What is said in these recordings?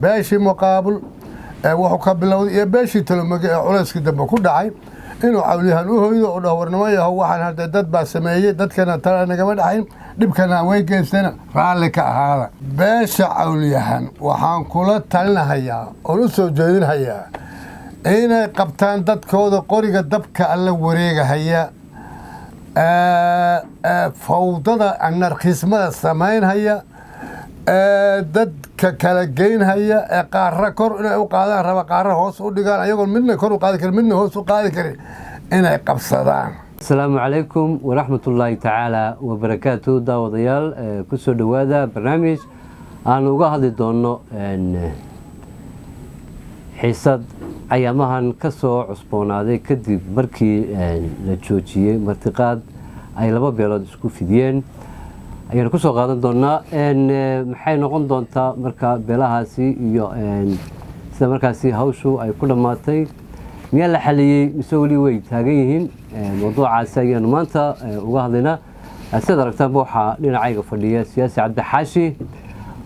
باشي مقابل وحكا بالله يا باشي تلمج علاس كده بكون دعي إنه عوليها هو ودورنا هو حن هذا دد بسمية دد كان ترى أنا كمان حين دب كان وين سنة فعلك هذا باش عوليها وحن كل تلنا هيا ولسه جايين هيا هنا قبطان دد كود قرية دب كألا وريجة هيا فوضى أن القسمة السماين هيا dad ka kala geyn haya qaarra kor inay u qaadaan raba qaarra hoos u dhigaan ayagoo midna kor u qaadi karin midna hoos u qaadi karin inay qabsadaan. السلام عليكم ورحمة الله تعالى وبركاته داوديال كسر دوادا برنامج أنا وجاهد دونه إن حسد أيامهن كسر عصبون هذا كدي مركي لتشوتشي مرتقاد أي لبا بيلاد سكوفيدين أيام كسر قادم دونه إن حين نقول دونتا مركا بلاهاسي يو إن سمركاسي هوشو أي كل ما تي ميال حالي مسؤولي ويد هاجيهن موضوع عسايا نمانتا وجاهدنا السيد ركتان بوحة لنا عيقة فلية سياسي عبد الحاشي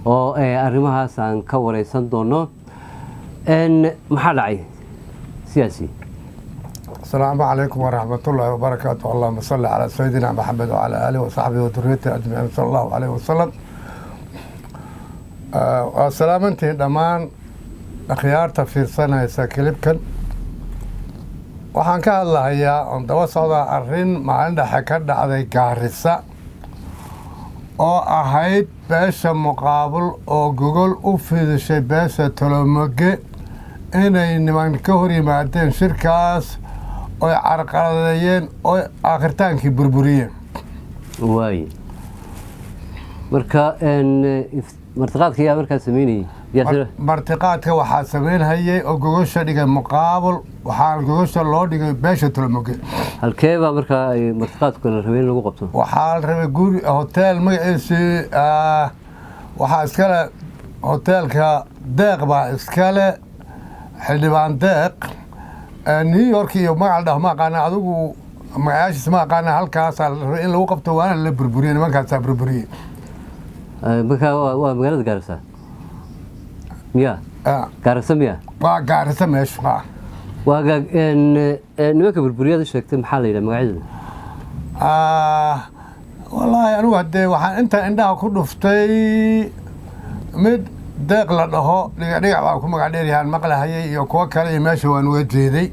وأرمها سان كوري سندونو إن محل سياسي. السلام عليكم ورحمة الله وبركاته. اللهم صل على سيدنا محمد وعلى آله وصحبه وذريته أجمعين صلى الله عليه وسلم. وسلامتي دمان خيار تفسير سنة ساكلبكن waxaan ka hadlahayaa on daba socda arrin maalin dhexe ka dhacday Gaarisa oo ahayd beesha muqaabil oo gogol u fidishay beesha Tolomoge inay niman ka hor yimaadeen shirkaas oo carqaladeeyeen oo aakhirtaankii burburiyeen waay marka martiqaadka yaa markaa sameynayay martiqaadka waxaa sameynayay oo gogosha dhigay muqaabil waxaa gogosha loo dhigay beesha Tolomoge halkee baa markaa ay martiqaadku la rabeen lagu qabto waxaa la rabay guri hotel magaciisa waxaa iskale hotelka deeq baa iskale xildhibaan deeq New York iyo magaca ma aqaan adigu magacaashiisa ma aqaan halkaas in lagu qabto waana la burburiyay nimankaas burburiyay marka waa magaalada Gaarisa miya Gaarisa miya waa Gaarisa meesha waaga nimanka burburiyada sheegtay maxaa la yiraahdaa magaceeda wallahi anigu hadee waxaan inta indhaha ku dhuftay mid deeq la dhaho dhigac baa ku magac dheeryahan maqlahayay iyo kuwa kale iyo meesha waan uga jeeday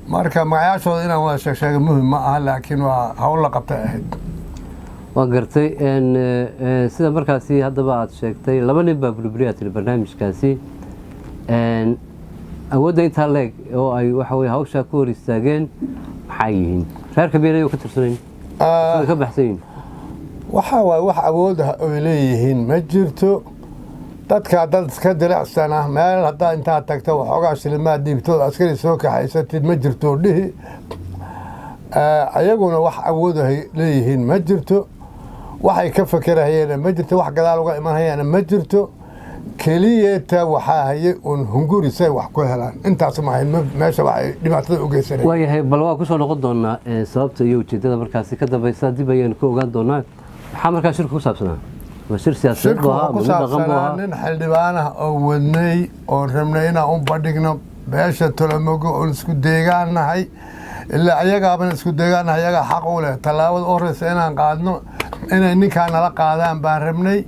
marka magacaashooda inaan wada sheeg muhiim ma aha laakiin waa hawl la qabtay ahayd waan gartay sida markaasi haddaba aad sheegtay laba nin baa burburiya tiri barnaamijkaasi awoodda intaa leeg oo ay waxa weeye hawsha ku hor istaageen maxay yihiin reerka beelay oo ka tirsaneen ka baxsayn waxa way wax awood ay leeyihiin ma jirto dadka dad iska dilacsana meel hadda inta tagto waxoogaa shilimaad dhiibto askari soo kaxaysatid ma jirto dhihi ayaguna wax awood ay leeyihiin ma jirto waxay ka fakarayeen ma jirto wax gadaal uga imanayaan ma jirto kaliyeeta waxaa hayay un hungurisay wax ku helaan intaas ma ahayn meesha waxay dhibaatada u geysanayeen waayahay bal waa ku soo noqon doonaa sababta iyo ujeedada markaasi ka dambaysa dib ayaan ku ogaan doonaa maxaa markaa shirku ku saabsanaa waa shir siyaasadeed ku saabsanaa nin xildhibaan ah oo wadnay oo rabnay inaan u badhigno beesha Tolomoge oo isku deegaanahay ilaa ayagaaban isku deegaanahay ayaga xaq u leh tallaabada u horeysa inaan qaadno inay ninkaan nala qaadaan baan rabnay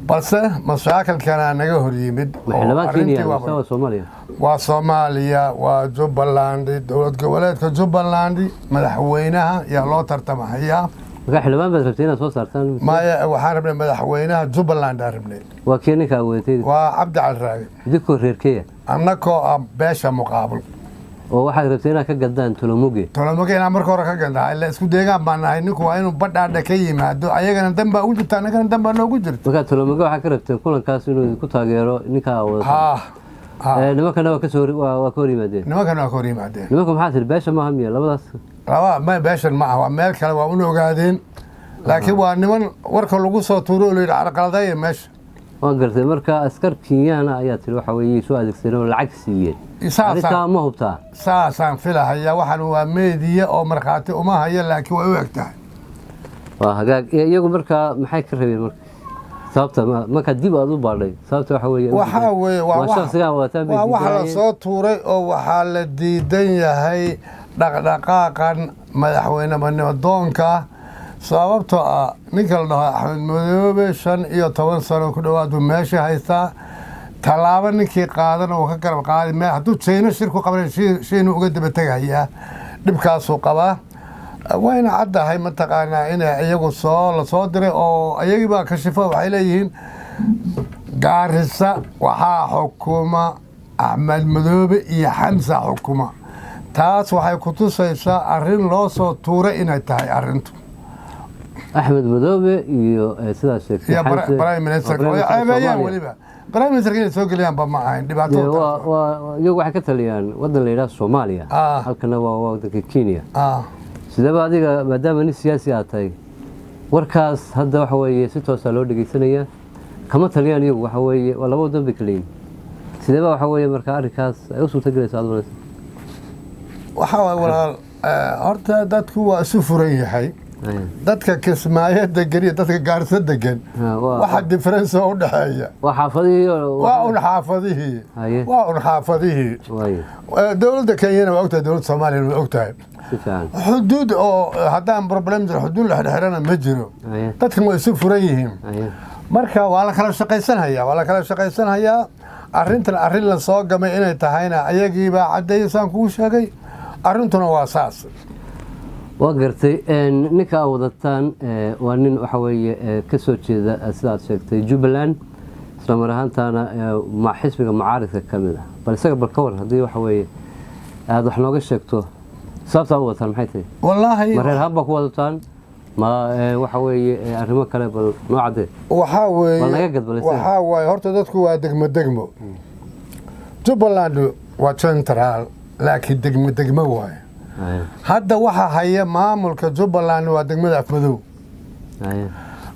balse mashaakilkana naga hor yimid waa Soomaaliya waa Jubbaland dowlad goboleedka Jubbaland madaxweynaha yaa loo tartamayaa marka xildhibaan baad rabtay inaad soo saartaan maya waxaan rabnay madaxweynaha Jubbaland aan rabnay waa keenka awoodtay waa Cabdi Cali Raage idinku reerkaya annakoo beesha muqaabil oo waxaad rabtay inaad ka gadaan Tolomoge inaan marka hore ka gadnaa ilaa isku deegaan baan nahay ninku waa inuu badhaadha ka yimaado ayagana danba u jirta annagana danba noogu jirto marka Tolomoge waxaa ka rabtay kulankaas inuu ku taageero ninka awoodta nimankana waa ka hor yimaadeen nimanka maxaa tiri beesha maaha miya labadaas ma beeshan ma aha waa meel kale waa una ogaadeen laakiin waa niman warka lagu soo tuuro oo la yidhi carqaladeeya meesha waan gartay marka askar Kenyaana ayaa tiri waxa weeye soo adeegsanay oo lacag siiyeen arrintaa ma hubtaa saasaan filahayaa waxaan waa meediya oo markhaati uma haya laakiin way u eg tahay waa hagaag iyagu markaa maxay ka rabeen marka sababta marka dib aad u baadhay sababta waxa weeye waa shakhsiga wataan waa waxa la soo tuuray oo waxaa la diidan yahay dhaqdhaqaaqan madaxweyne doonka sababtoo ah ninka la dhaho Axmed Madoobe 15 sano ku dhawaad meesha haystaa talaabo ninkii qaadan oo ka garab qaaday ma hadduu China shir ku qabanay shiinu uga daba tagayaa dhibkaas uu qabaa wayna caddahay mataqaanaa in iyagu la soo diray oo ayagii baa kashifo waxay leeyihiin Gaarisa waxaa xukuma Axmed Madoobe iyo Xamsa xukuma taas waxay ku tusaysaa arrin loo soo tuuray inay tahay arrintu Axmed Madoobe iyo sidaas sheegtay Prime Minister ayaan waliba Prime Minister inay soo galiyaan ba ma ahayn dhibaato iyagu waxay ka taliyaan wadan la yiraahdo Soomaaliya halkana waa wadanka Kenya sidaba adiga maadaama nin siyaasi ah tahay warkaas hadda waxa weeye si toos ah loo dhageysanaya kama taliyaan iyagu waxa weeye waa laba wadan bikleen sidaba waxa weeye marka arrinkaas ay u suurta galaysaa adoo waxa walaal horta dadku waa isu furan yahay dadka Kismaayo degan iyo dadka Gaarisa degan waxa difference u dhaxeeya waa xaafadihii dawladda Kenya waa ogtahay dawladda Soomaaliya waa ogtahay xuduud oo haddaan problem jiro xuduud la xirxirana ma jiro dadkan way isu furan yihiin marka waa la kala shaqaysanayaa arrintan arrin la soo gamay inay tahayna ayagii baa cadeeysan ku sheegay arrintuna waa saas waa gartay ninka wadataan waa nin waxa weeye ka soo jeeda sidaad sheegtay Jubbaland isla mar ahaantaana ma xisbiga mucaaradka kamid ah bal isaga bal ka war hadii waxa weeye aad wax nooga sheegto sababta wadataan maxay tahay wallahi mareer haba ku wadataan ma waxa weeye arrimo kale bal noocade waxa weeye horta dadku waa degmo Jubbaland waa central laakiin degmo waaye hadda waxa haya maamulka Jubbaland waa degmada Afmadow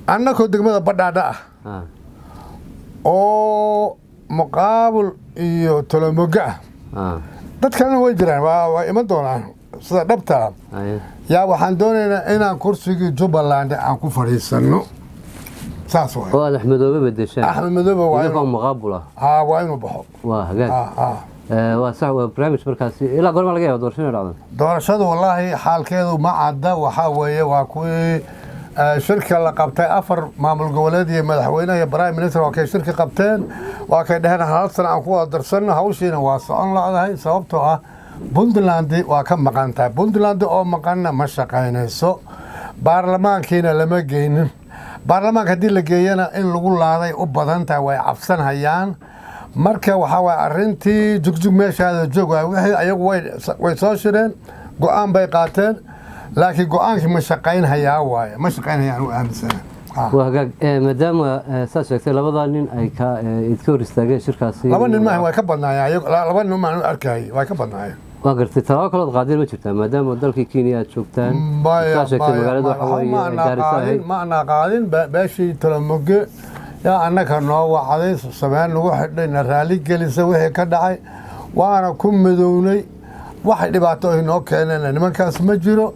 annako degmada Badhaadha ah oo muqaabul iyo Tolomoga dadkana way jiraan waa iman doonaan sida dhabta yaa waxaan doonaynaa inaan kursigii Jubbaland aan ku fariisano saas waa oo Axmed Madoobe bedeshaan Axmed Madoobe waa muqaabul waa inuu baxo waa hagaag waa sax waa barnaamij markaasi ilaa goorma laga yaabo doorashada wallahi xaalkeedu ma cadda waxa weeye waa kuwii shirka la qabtay 4 maamul goboleed iyo madaxweynaha iyo Prime Minister oo kay shirka qabteen waa kay dhaheen hal sano aan ku wada darsanno hawshiina waa socon laadahay sababtoo ah Puntland waa ka maqan tahay Puntland oo maqanna ma shaqaynayso baarlamaankiina lama geynin baarlamaanka hadii la geeyana in lagu laaday u badan tahay way cabsanayaan marka waxa waa arrintii jugjug meeshaada joogay wixii ayagu way soo shireen go'aan bay qaateen laakiin go'aankii ma shaqaynayaan u aaminsan waa hagaag maadaama saas sheegtay labada nin ay ka hor istaageen shirkaasi laba nin ma way ka badnaayeen laba nin ma arkay way ka badnaayeen waa gartay talaabo kale oo qaadin ma jirtaa maadaama dalkii Kenya aad joogtaan saas sheegtay magaalada waxa weeye Gaarisa ma ana qaadin beeshii Tolomoge yaa annaka noo wacday sabaan lagu xidhayna raali gelisa wixii ka dhacay waana ku midownay wax dhibaato ay noo keeneen nimankaas ma jiro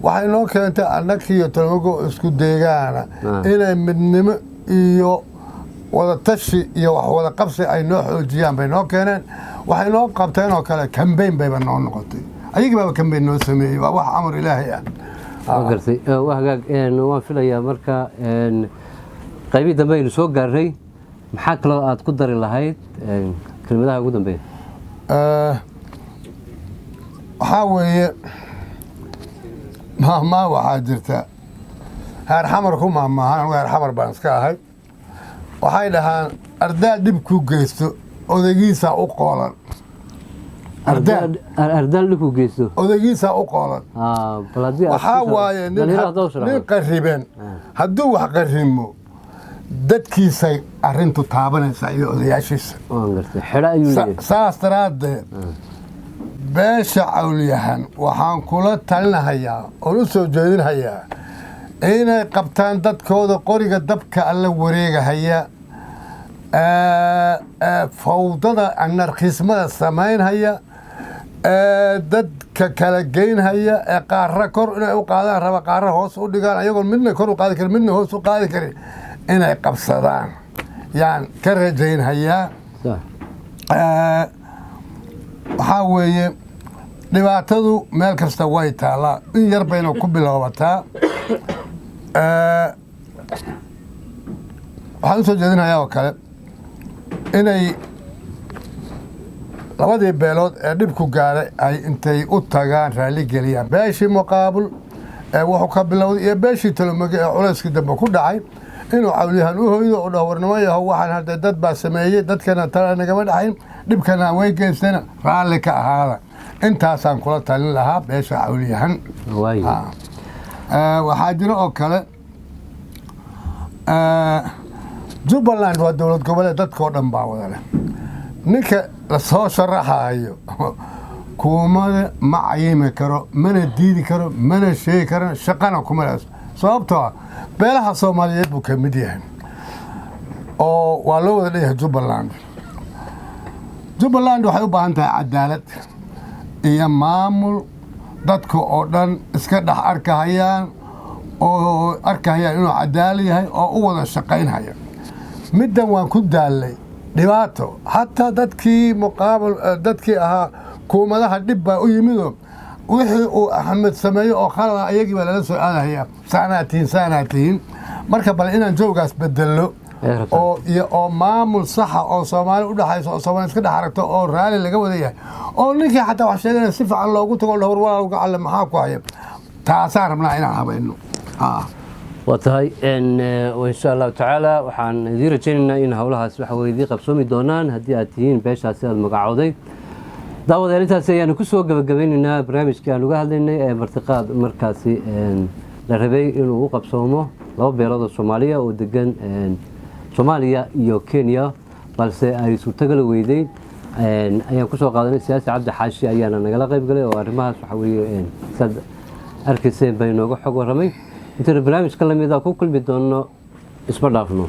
waxay noo keentay annakii Tolomoge isku deegaana inay midnimo iyo wada tashi iyo wax wada qabsi ay noo xoojiyaan bay noo keeneen waxay noo qabteen oo kale campaign bayba noo noqotay ayagii baa campaign noo sameeyay waa wax amar Ilaahay ah gartay waa hagaag waan filayaa marka qaybi dambe aynu soo gaarnay maxaa kale aad ku dari lahayd kelmadaha ugu dambeeya waxa weeye waxaa jirta heer xamar ku maahmaahan heer xamar baan iska ahay waxay dhahaan ardaal dhib ku geysto odaygiisa u qoolan ardaal dhib ku geysto odaygiisa u qoolan waxaa waaye nin qariban hadduu wax qarimo dadkiisay arrintu taabanaysaa iyo odayaashiisa saas daraaddeed beesha Cawliyahan waxaan kula talinahayaa oo u soo jeedinahayaa inay qabtaan dadkooda qoriga dabka alla wareegahaya fawdada anarkismada samaynhaya dadka kala geynhaya qaarra kor inay u qaadaan raba qaarra hoos u dhigaan ayagoon midna kor u qaadi karin midna hoos u qaadi karin inay qabsadaan yaan ka rajaynhayaa. waxaa weeye dhibaatadu meel kasta way taallaa, in yar bayna ku biloobataa. waxaan u soo jeedinayaa oo kale inay labadii beelood ee dhibku gaaray ay intay u tagaan raalli geliyaan beeshii muqaabul ee wuxuu ka bilowday iyo beeshii Talomoge ee culayskii dambe ku dhacay, inuu Cawliyahan u hoydo oo dhawarnimo yahow waxaan hadda dad baa sameeyey, dadkana tala nagama dhaxayn, dhibkana way geysteen, raalli ka ahaada. intaasaan kula talin lahaa beesha Cawliyahan. waxaa jira oo kale Jubbaland waa dowlad goboleed dadkoo dhan baa wada leh. ninka la soo sharaxayo kuma ma cayimi karo, mana diidi karo, mana sheegi karo, shaqana kuma leeso. sababtoo ah beelaha Soomaaliyeed buu ka mid yahay oo waa loo wada leeyahay Jubbaland. Jubbaland waxay u baahan tahay cadaalad iyo maamul dadka oo dhan iska dhex arkahayaan inuu cadaalad yahay oo u wada shaqaynhaya. middan waan ku daalay dhibaato, xataa dadkii muqaabal dadkii ahaa kuumadaha dhib baa u yimido wixii uu Axmed sameeyo oo khalada ayagii baa lala soo aadahaya saanaatihiin. marka bal inaan joogaas bedelo oo maamul saxa oo Soomaali u dhaxayso oo Soomaali iska dhex aragto oo raali laga wada yahay oo ninkii xataa wax sheeganaya si fiican loogu tago dhowr walaal uga calle maxaa ku haya. taasaan rabnaa inaan habayno. وتهاي وإن شاء الله تعالى وحن ذير جينا إن هؤلاء سبحوا ذي قبسومي دونان هدي أتين بيش هسير المقعودي دعوة ذلك سيان كسوق قبلين إن برنامج كانوا قاعدين برتقاء مركزي للربي إنه قبسومه لو بيراد الصومالية ودقن صوماليا يو كينيا بس أي سوتقلوا ويدين أيام كسوق قاعدين سياسة عبد حاشي أيانا نقلا قيب قلي وأرمها سحوي سد أركسين بينه وحق ورمي inta barnaamijka lamid ah ku kulmi doono isma dhaafno.